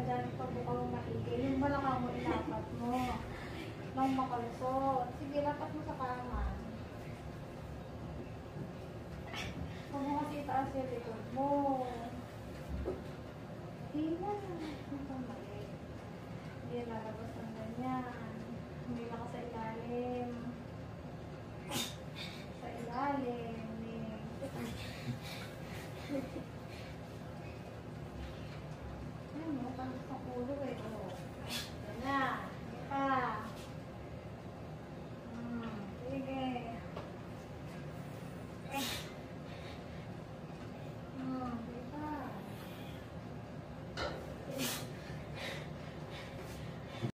dyan, pagbuka mo maigi. Yung balakang mo, ilapat mo. Nang makalusot. Sige, lapat mo sa kanan. Huwag mo kasi itaas yung likod mo. Hindi na. Ito mali. Hindi lalabas ng ganyan. Hindi na ka sa ilalim.